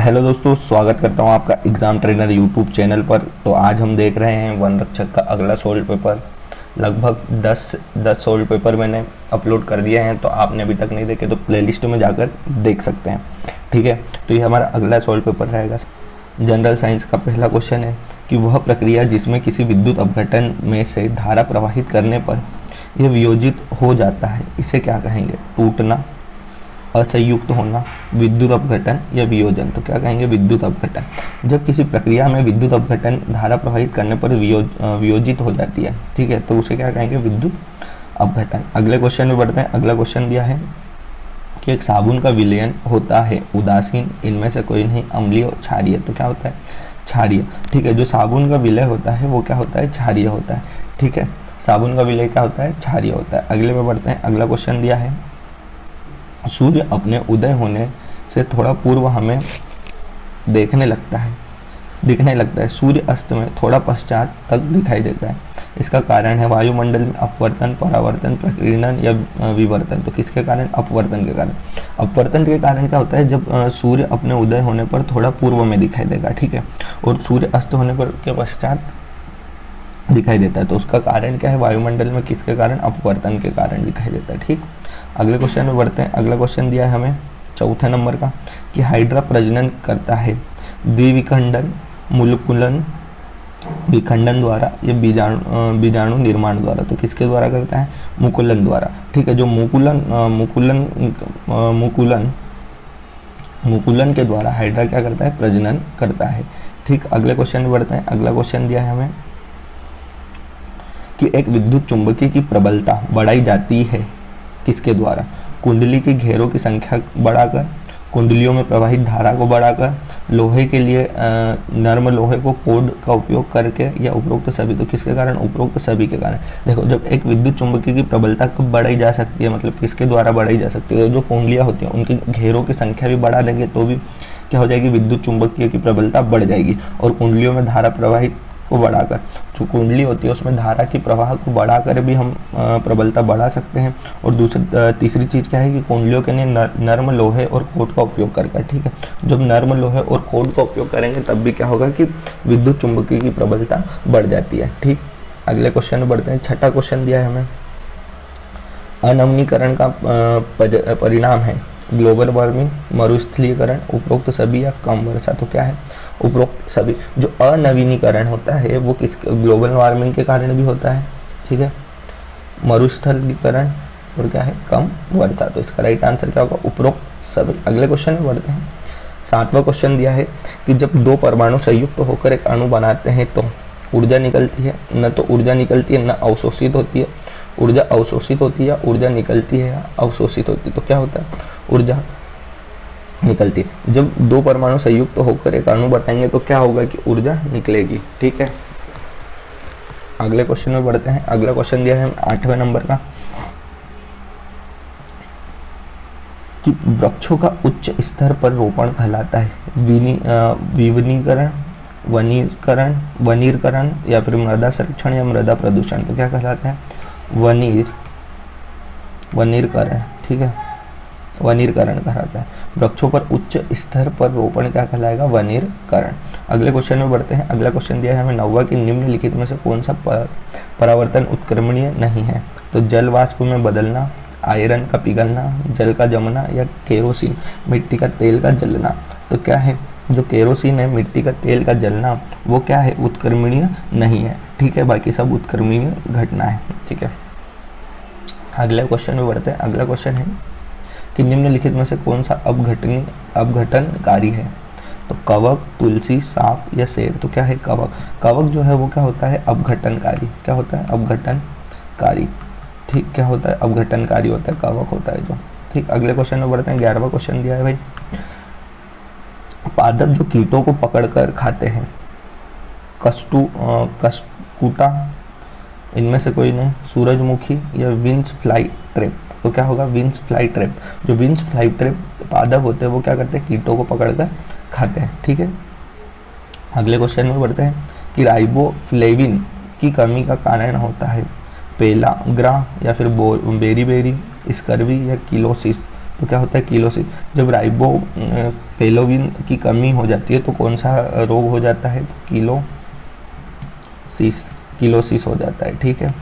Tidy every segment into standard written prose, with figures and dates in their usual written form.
Hello दोस्तों, स्वागत करता हूं आपका एग्ज़ाम ट्रेनर यूट्यूब चैनल पर। तो आज हम देख रहे हैं वन रक्षक का अगला सोल्व पेपर। लगभग 10 सोल्व पेपर मैंने अपलोड कर दिए हैं, तो आपने अभी तक नहीं देखे तो प्लेलिस्ट में जाकर देख सकते हैं। ठीक है, तो ये हमारा अगला सोल्व पेपर रहेगा। जनरल साइंस का पहला क्वेश्चन है कि वह प्रक्रिया जिसमें किसी विद्युत अपघटन में से धारा प्रवाहित करने पर यह वियोजित हो जाता है, इसे क्या कहेंगे? टूटना, असंयुक्त होना, विद्युत अपघटन या वियोजन। तो क्या कहेंगे? विद्युत अपघटन। जब किसी प्रक्रिया में विद्युत अपघटन धारा प्रवाहित करने पर वियोजित हो जाती है, ठीक है, तो उसे क्या कहेंगे? विद्युत अपघटन। अगले क्वेश्चन में बढ़ते हैं। अगला क्वेश्चन दिया है कि एक साबुन का विलयन होता है उदासीन, इनमें से कोई नहीं, अम्लीय और क्षारीय। तो क्या होता है? क्षारीय। ठीक है, जो साबुन का विलय होता है वो क्या होता है? क्षारीय होता है। ठीक है, साबुन का विलय क्या होता है? क्षारीय होता है। अगले में बढ़ते हैं। अगला क्वेश्चन दिया है सूर्य अपने उदय होने से थोड़ा पूर्व हमें दिखने लगता है, सूर्य अस्त में थोड़ा पश्चात तक दिखाई देता है। इसका कारण है वायुमंडल में अपवर्तन, परावर्तन, प्रकीर्णन या विवर्तन। तो किसके कारण? अपवर्तन के कारण। अपवर्तन के कारण क्या होता है? जब सूर्य अपने उदय होने पर थोड़ा पूर्व में दिखाई देगा, ठीक है, और सूर्य अस्त होने पर के पश्चात दिखाई देता है, तो उसका कारण क्या है? वायुमंडल में किसके कारण? अपवर्तन के कारण दिखाई देता है। ठीक, अगले क्वेश्चन में बढ़ते हैं। अगला क्वेश्चन दिया है हमें चौथे नंबर का कि हाइड्रा प्रजनन करता है द्विविखंडन, मूलकुलन विखंडन द्वारा या बीजाणु निर्माण द्वारा। तो किसके द्वारा करता है? मुकुलन द्वारा। ठीक है, जो मुकुलन के द्वारा हाइड्रा क्या करता है? प्रजनन करता है। ठीक, अगले क्वेश्चन में बढ़ते हैं। अगला क्वेश्चन दिया है हमें कि एक विद्युत चुंबकीय की प्रबलता बढ़ाई जाती है किसके द्वारा? कुंडली के घेरों की संख्या बढ़ाकर, कुंडलियों में प्रवाहित धारा को बढ़ाकर, लोहे के लिए नर्म लोहे को कोड का उपयोग करके, या उपरोक्त सभी। तो किसके कारण? उपरोक्त सभी के कारण। देखो, जब एक विद्युत चुंबकीय की प्रबलता कब बढ़ाई जा सकती है, मतलब किसके द्वारा बढ़ाई जा सकती है? जो कुंडलियाँ होती हैं उनके घेरों की संख्या भी बढ़ा देंगे तो भी क्या हो जाएगी? विद्युत चुंबकीय की प्रबलता बढ़ जाएगी। और कुंडलियों में धारा प्रवाहित को बढ़ाकर, जो कुंडली होती है उसमें धारा की प्रवाह को बढ़ाकर भी हम प्रबलता बढ़ा सकते हैं। और तीसरी चीज़ क्या है कि कुंडलियों के लिए नर्म लोहे और कोड का उपयोग करके। ठीक है, जब नर्म लोहे और कोड का उपयोग करेंगे तब भी क्या होगा कि विद्युत चुंबकीय की प्रबलता बढ़ जाती है। ठीक, अगले क्वेश्चन में बढ़ते हैं। छठा क्वेश्चन दिया है हमें अनवनीकरण का परिणाम है ग्लोबल वार्मिंग, मरुस्थलीकरण, उपरोक्त सभी या कम वर्षा। तो क्या है? उपरोक्त सभी। जो अनवीनीकरण होता है वो किस ग्लोबल वार्मिंग के कारण भी होता है, ठीक है, मरुस्थलीकरण और क्या है? कम वर्षा। तो इसका राइट आंसर क्या होगा? उपरोक्त सभी। अगले क्वेश्चन में बढ़ते हैं। सातवां क्वेश्चन दिया है कि जब दो परमाणु संयुक्त होकर एक अणु बनाते हैं तो ऊर्जा निकलती है, न तो ऊर्जा निकलती है न अवशोषित होती है। ऊर्जा अवशोषित होती है या ऊर्जा निकलती है या अवशोषित होती है। तो क्या होता है? ऊर्जा निकलती है। जब दो परमाणु संयुक्त होकर एक अणु बनाएंगे तो क्या होगा कि ऊर्जा निकलेगी। ठीक है, अगले क्वेश्चन में बढ़ते हैं। अगला क्वेश्चन दिया है 8वें नंबर का कि वृक्षों का उच्च स्तर पर रोपण कहलाता है वनीकरण या फिर मृदा संरक्षण या मृदा प्रदूषण। तो क्या कहलाता है? वनीकरण। ठीक है, वनीकरण कहलाता है। वृक्षों पर उच्च स्तर पर रोपण क्या कहलाएगा? वनीकरण। अगले क्वेश्चन में बढ़ते हैं। अगला क्वेश्चन दिया है हमें 9वां कि निम्नलिखित में से कौन सा परावर्तन उत्क्रमणीय नहीं है? तो जल वाष्प में बदलना, आयरन का पिघलना, जल का जमना या केरोसिन मिट्टी का तेल का जलना। तो क्या है? जो केरोसिन है, मिट्टी का तेल का जलना, वो क्या है? उत्क्रमणीय नहीं है। ठीक है, बाकी सब उत्क्रमणीय घटना है। ठीक है, अगले क्वेश्चन में बढ़ते हैं। अगला क्वेश्चन है कि निम्नलिखित में से कौन सा अपघटनकारी है? तो कवक, तुलसी, सांप या शेर। तो क्या है? कवक। कवक जो है वो क्या होता है? अपघटनकारी। क्या होता है? अपघटनकारी। ठीक, क्या होता है? अपघटनकारी होता है, कवक होता है जो। ठीक, अगले क्वेश्चन में बढ़ते हैं। 11वां क्वेश्चन दिया है भाई, पादप जो कीटों को पकड़कर खाते हैं, कस्कुटा, इनमें से कोई नहीं, सूरजमुखी या विंस फ्लाई ट्रैप। तो क्या होगा? Venus fly trap. जो विंस फ्लाई ट्रैप पादप होते हैं वो क्या करते हैं? कीटों को पकड़कर खाते हैं। ठीक है, अगले क्वेश्चन में बढ़ते हैं कि राइबोफ्लेविन की कमी का कारण होता है पेलाग्रा या फिर बेरीबेरी, स्कर्वी या किलोसिस। तो क्या होता है किलोसिस। जब राइबोफ्लेविन की कमी हो जाती है तो कौन सा रोग हो जाता है, तो किलोसिस हो जाता है। ठीक है,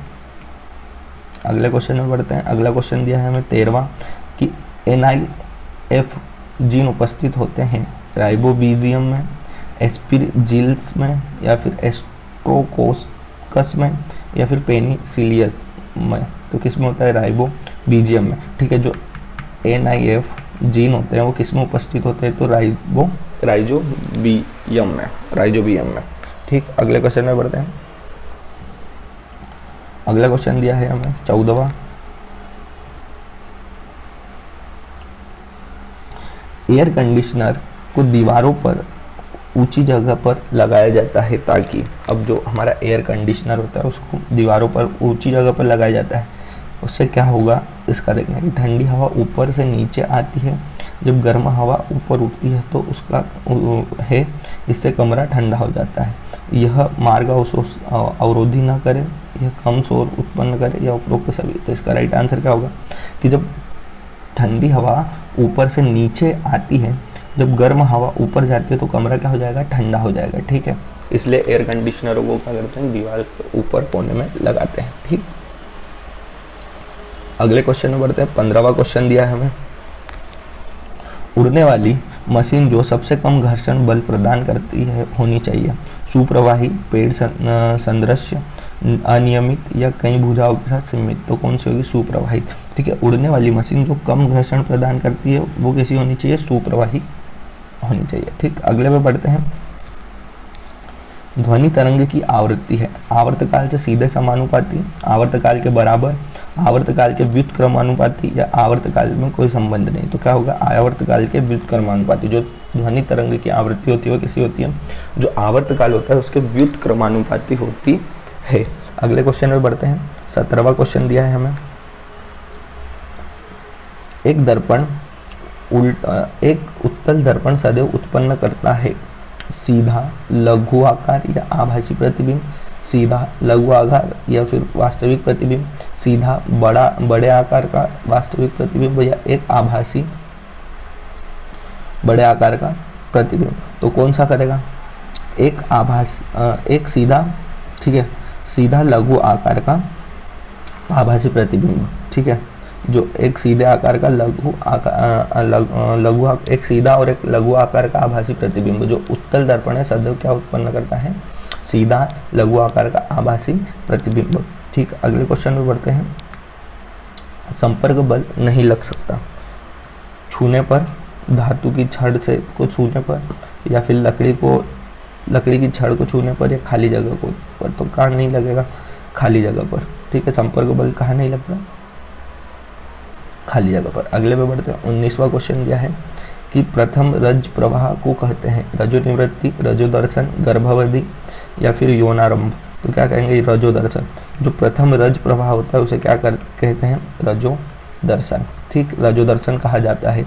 अगले क्वेश्चन में बढ़ते हैं। अगला क्वेश्चन दिया है हमें 13वां कि NIF जीन उपस्थित होते हैं राइबोबीजियम में, एस्परजिलस में, या फिर एस्ट्रोकोकस में, या फिर पेनिसिलियस में। तो किस में होता है, राइबोबीजियम में। ठीक है, जो NIF जीन होते हैं वो किस में उपस्थित होते हैं, तो राइजोबियम में। ठीक, अगले क्वेश्चन में बढ़ते हैं। अगला क्वेश्चन दिया है हमें 14वां, एयर कंडीशनर को दीवारों पर ऊंची जगह पर लगाया जाता है ताकि, अब जो हमारा एयर कंडीशनर होता है उसको दीवारों पर ऊंची जगह पर लगाया जाता है, उससे क्या होगा इसका देखना कि ठंडी हवा ऊपर से नीचे आती है, जब गर्म हवा ऊपर उठती है तो उसका है इससे कमरा ठंडा हो जाता है। यह मार्ग अवरोधी ना करे, यह कम शोर उत्पन्न करे, या उपरोक्त सभी। तो इसका राइट आंसर क्या होगा कि जब ठंडी हवा ऊपर से नीचे आती है, जब गर्म हवा ऊपर जाती है तो कमरा क्या हो जाएगा, ठंडा हो जाएगा। ठीक है, इसलिए एयर कंडीशनरों को क्या करते हैं, दीवार के ऊपर कोने में लगाते हैं। ठीक, अगले क्वेश्चन में बढ़ते हैं। 15वां क्वेश्चन दिया है हमें, उड़ने वाली मशीन जो सबसे कम घर्षण बल प्रदान करती है होनी चाहिए, सुप्रवाही, पेड़ सदृश्य, अनियमित, या कई भुजाओं के साथ सीमित। तो कौन सी होगी, सुप्रवाही। ठीक है, उड़ने वाली मशीन जो कम घर्षण प्रदान करती है वो कैसी होनी चाहिए, सुप्रवाही होनी चाहिए। ठीक, अगले में बढ़ते हैं। ध्वनि तरंग की आवृत्ति है आवर्तकाल से सीधे समानुपाती, आवर्तकाल के बराबर, आवर्तकाल के व्युत्क्रमानुपाती, या आवर्तकाल में कोई संबंध नहीं। तो क्या होगा, आवर्तकाल के व्युत्क्रमानुपाती। जो ध्वनि तरंग की आवृत्ति होती है वो कैसी होती है, जो आवर्तकाल होता है उसके व्युत्क्रमानुपाती होती है। अगले क्वेश्चन में बढ़ते हैं। 17वां क्वेश्चन दिया है हमें, एक उत्तल दर्पण सदैव उत्पन्न करता है सीधा, लघु आकार या आभासी प्रतिबिंब, सीधा, लघु आकार या फिर वास्तविक प्रतिबिंब, सीधा, बड़े आकार का वास्तविक प्रतिबिंब, या एक आभासी बड़े आकार का प्रतिबिंब। तो कौन सा करेगा, एक सीधा, ठीक है, सीधा लघु आकार का आभासी प्रतिबिंब। ठीक है, जो एक सीधे आकार का एक सीधा और एक लघु आकार का आभासी प्रतिबिंब जो उत्तल दर्पण है सदैव क्या उत्पन्न करता है, सीधा लघु आकार का आभासी प्रतिबिंब। ठीक, अगले क्वेश्चन में बढ़ते हैं। संपर्क बल नहीं लग सकता छूने पर, धातु की छड़ से को छूने पर, या फिर लकड़ी की छड़ को छूने पर, या खाली जगह को पर। तो कहाँ नहीं लगेगा, खाली जगह पर। ठीक है, संपर्क बल कहाँ नहीं लगता, खाली जगह पर। अगले पे बढ़ते हैं। 19वां क्वेश्चन क्या है कि प्रथम रज प्रवाह को कहते हैं रजो निवृत्ति, रजो दर्शन, गर्भावधि, या फिर यौनारंभ। तो क्या कहेंगे, रजो दर्शन। जो प्रथम रज प्रवाह होता है उसे क्या कहते हैं, रजो दर्शन। ठीक, रजो दर्शन कहा जाता है।